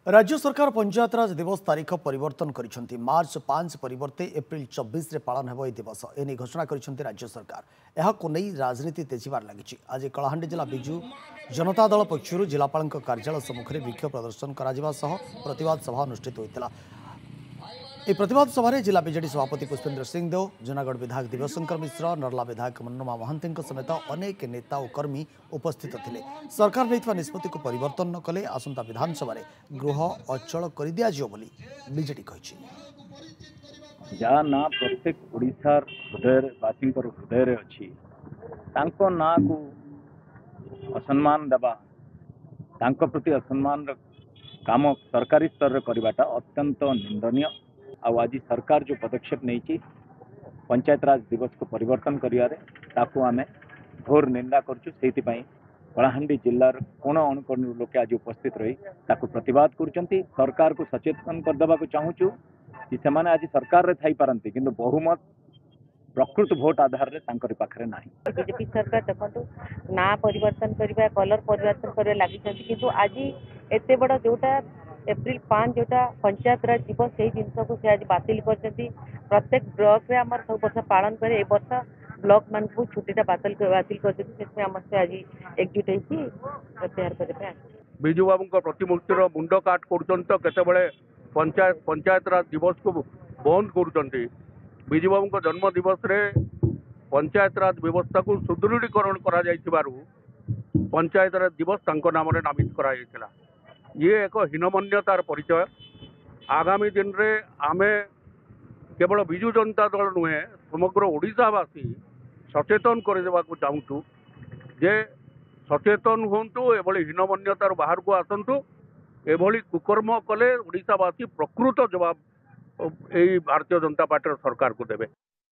राज्य सरकार पंचायतराज दिवस तारीख परिवर्तन करिसेंति। मार्च 5 परिवर्ते एप्रिल 24 रे पालन हेबो दिवस एने घोषणा करिसेंति राज्य सरकार। एहाको नै राजनीति तेजिबार लागिछि। आज कलाहांडी जिला बिजू जनता दल पक्षरु जिलापाल कार्यालय सम्मुखें विक्षोभ प्रदर्शन करा सह प्रतिवाद सभा अनुष्ठित होइतिला। এই प्रतिवाद सभा जिला बीजेडी सभापति पुष्पेंद्र सिंह देव, जूनागढ़ विधायक दिव्यशंकर मिश्र, नरला विधायक मनोरमा महांती समेत अनेक नेता और कर्मी उपस्थित थिले। सरकार नैथिबा निष्पत्ति को परिवर्तन न कले आसंता विधानसभा गृह अचल कर दियाजियो बोली बीजेडी कहिछि। जा ना प्रत्येक ओडिशार हृदयवासी हृदय अच्छी तांको ना को असम्मान देवा तांको प्रति असम्मान काम सरकारी स्तर करवाटा अत्यंत निंदनीय। आज सरकार जो पदक्षेप नहीं पंचायत राज दिवस को परिवर्तन करियारे ताकू आमे घोर निंदा करछु। सेहितिपई कलाहांडी जिल्लार कोण अनुकोण लोके आज उपस्थित रही ताकू प्रतिवाद करुचंती। सरकार को सचेतन कर देबा को चाहूछु कि सेमाने आज सरकार रे थाई पारंती किंतु बहुमत प्रकृत भोट आधार रे तांकर पाखरे नाही। बीजेपी सरकार देखो ना परिवर्तन करबा कलर परिवर्तन करे लागि किंतु आज एते बड़ जोटा एप्रिल 5 जोटा पंचायत राज दिवस से जिनस को से आज बातिल करछंती। प्रत्येक ब्लॉक रे हमर सब वर्ष पालन करे ए वर्ष ब्लॉक मान को छुट्टीटा बातिल करछंती। सेसे हमर से आज एकजुट हेछि प्रत्याहार करबा। बिजू बाबू प्रतिमूर्तिर मुंड काट करुचंत केतेबेले पंचायत राज दिवस को बंद करुचंती। बिजू बाबू जन्म दिवस रे पंचायत राज व्यवस्था को सुदृढ़ीकरण करा जाइथिबारु पंचायत राज दिवस तांको नाम रे नामित करा जाइथिला। ये एक हीनमन्यतार परिचय। आगामी दिन रे आमे केवल बिजू जनता दल नुहे समग्र ओडिशावासी सचेतन कर देवा को चाहूँ जे सचेतन हुंतु एभली हीनमन्यतार बाहर को आसंतु। एभली कुकर्म कले ओडिशावासी प्रकृत जवाब भारतीय जनता पार्टी सरकार को देवे।